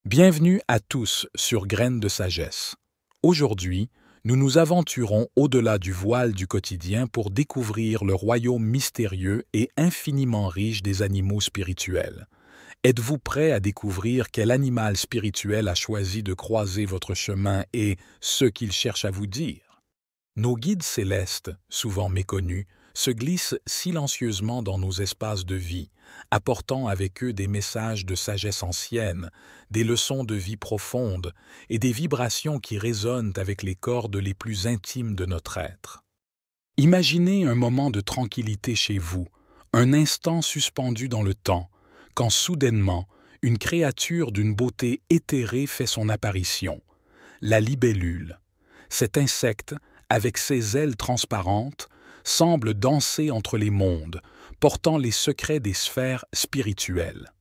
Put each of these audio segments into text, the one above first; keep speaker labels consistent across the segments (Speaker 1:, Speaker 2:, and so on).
Speaker 1: Bienvenue à tous sur Graines de sagesse. Aujourd'hui, nous nous aventurons au-delà du voile du quotidien pour découvrir le royaume mystérieux et infiniment riche des animaux spirituels. Êtes-vous prêt à découvrir quel animal spirituel a choisi de croiser votre chemin et ce qu'il cherche à vous dire? Nos guides célestes, souvent méconnus, se glissent silencieusement dans nos espaces de vie, apportant avec eux des messages de sagesse ancienne, des leçons de vie profonde et des vibrations qui résonnent avec les cordes les plus intimes de notre être. Imaginez un moment de tranquillité chez vous, un instant suspendu dans le temps, quand soudainement, une créature d'une beauté éthérée fait son apparition, la libellule. Cet insecte, avec ses ailes transparentes, semble danser entre les mondes, portant les secrets des sphères spirituelles.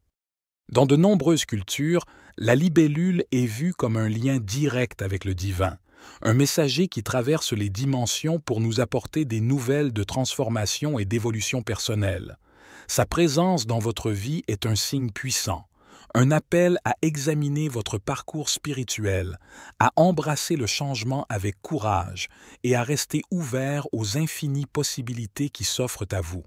Speaker 1: Dans de nombreuses cultures, la libellule est vue comme un lien direct avec le divin, un messager qui traverse les dimensions pour nous apporter des nouvelles de transformation et d'évolution personnelle. Sa présence dans votre vie est un signe puissant, un appel à examiner votre parcours spirituel, à embrasser le changement avec courage et à rester ouvert aux infinies possibilités qui s'offrent à vous.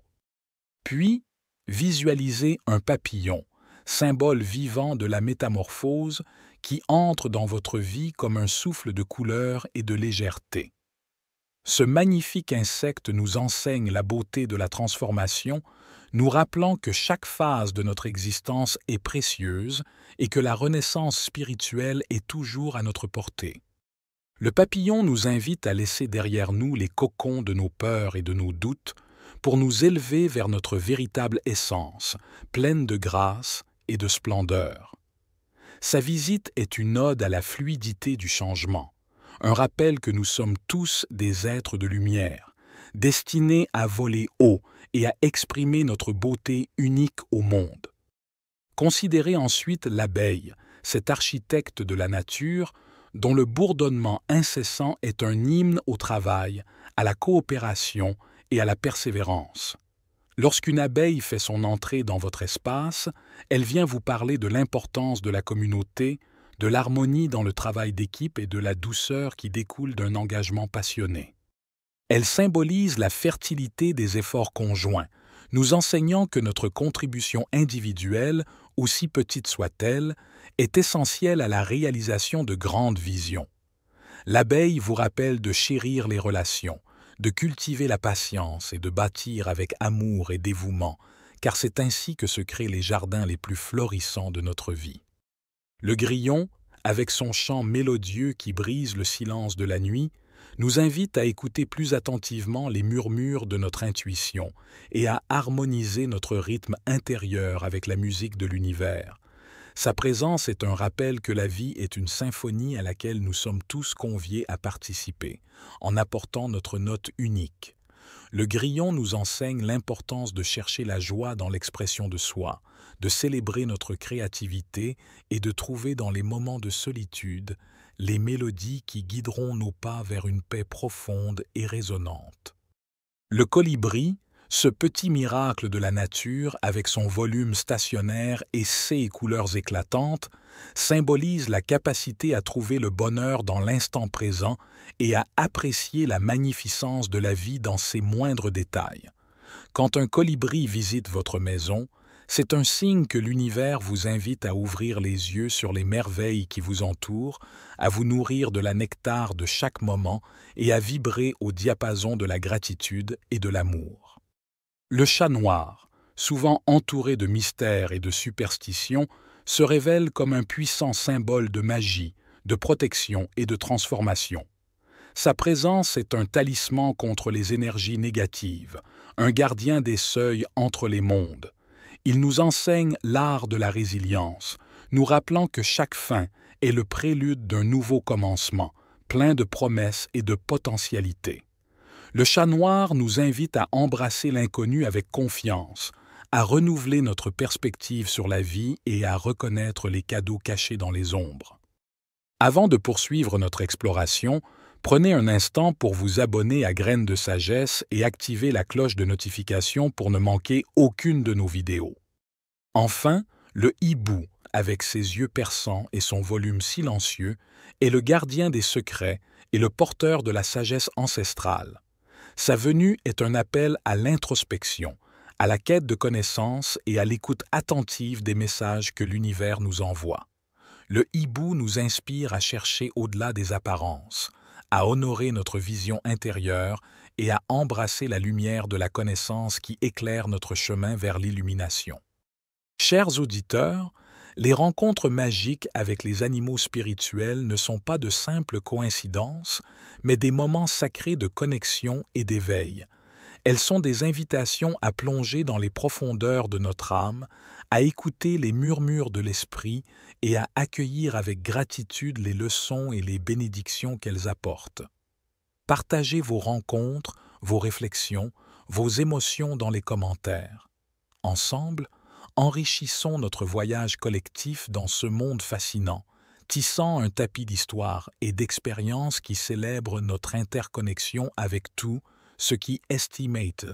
Speaker 1: Puis, visualisez un papillon, symbole vivant de la métamorphose, qui entre dans votre vie comme un souffle de couleur et de légèreté. Ce magnifique insecte nous enseigne la beauté de la transformation, nous rappelant que chaque phase de notre existence est précieuse et que la renaissance spirituelle est toujours à notre portée. Le papillon nous invite à laisser derrière nous les cocons de nos peurs et de nos doutes pour nous élever vers notre véritable essence, pleine de grâce et de splendeur. Sa visite est une ode à la fluidité du changement, un rappel que nous sommes tous des êtres de lumière, destinés à voler haut et à exprimer notre beauté unique au monde. Considérez ensuite l'abeille, cet architecte de la nature, dont le bourdonnement incessant est un hymne au travail, à la coopération et à la persévérance. Lorsqu'une abeille fait son entrée dans votre espace, elle vient vous parler de l'importance de la communauté, de l'harmonie dans le travail d'équipe et de la douceur qui découle d'un engagement passionné. Elle symbolise la fertilité des efforts conjoints, nous enseignant que notre contribution individuelle, aussi petite soit-elle, est essentielle à la réalisation de grandes visions. L'abeille vous rappelle de chérir les relations, de cultiver la patience et de bâtir avec amour et dévouement, car c'est ainsi que se créent les jardins les plus florissants de notre vie. Le grillon, avec son chant mélodieux qui brise le silence de la nuit, nous invite à écouter plus attentivement les murmures de notre intuition et à harmoniser notre rythme intérieur avec la musique de l'univers. Sa présence est un rappel que la vie est une symphonie à laquelle nous sommes tous conviés à participer, en apportant notre note unique. Le grillon nous enseigne l'importance de chercher la joie dans l'expression de soi, de célébrer notre créativité et de trouver dans les moments de solitude les mélodies qui guideront nos pas vers une paix profonde et résonnante. Le colibri, ce petit miracle de la nature avec son volume stationnaire et ses couleurs éclatantes, symbolise la capacité à trouver le bonheur dans l'instant présent et à apprécier la magnificence de la vie dans ses moindres détails. Quand un colibri visite votre maison, c'est un signe que l'univers vous invite à ouvrir les yeux sur les merveilles qui vous entourent, à vous nourrir de la nectar de chaque moment et à vibrer au diapason de la gratitude et de l'amour. Le chat noir, souvent entouré de mystères et de superstitions, se révèle comme un puissant symbole de magie, de protection et de transformation. Sa présence est un talisman contre les énergies négatives, un gardien des seuils entre les mondes. Il nous enseigne l'art de la résilience, nous rappelant que chaque fin est le prélude d'un nouveau commencement, plein de promesses et de potentialités. Le chat noir nous invite à embrasser l'inconnu avec confiance, à renouveler notre perspective sur la vie et à reconnaître les cadeaux cachés dans les ombres. Avant de poursuivre notre exploration, prenez un instant pour vous abonner à Graines de sagesse et activer la cloche de notification pour ne manquer aucune de nos vidéos. Enfin, le hibou, avec ses yeux perçants et son volume silencieux, est le gardien des secrets et le porteur de la sagesse ancestrale. Sa venue est un appel à l'introspection, à la quête de connaissances et à l'écoute attentive des messages que l'univers nous envoie. Le hibou nous inspire à chercher au-delà des apparences, à honorer notre vision intérieure et à embrasser la lumière de la connaissance qui éclaire notre chemin vers l'illumination. Chers auditeurs, les rencontres magiques avec les animaux spirituels ne sont pas de simples coïncidences, mais des moments sacrés de connexion et d'éveil. Elles sont des invitations à plonger dans les profondeurs de notre âme, à écouter les murmures de l'esprit et à accueillir avec gratitude les leçons et les bénédictions qu'elles apportent. Partagez vos rencontres, vos réflexions, vos émotions dans les commentaires. Ensemble, enrichissons notre voyage collectif dans ce monde fascinant, tissant un tapis d'histoire et d'expériences qui célèbrent notre interconnexion avec tout ce qui estimate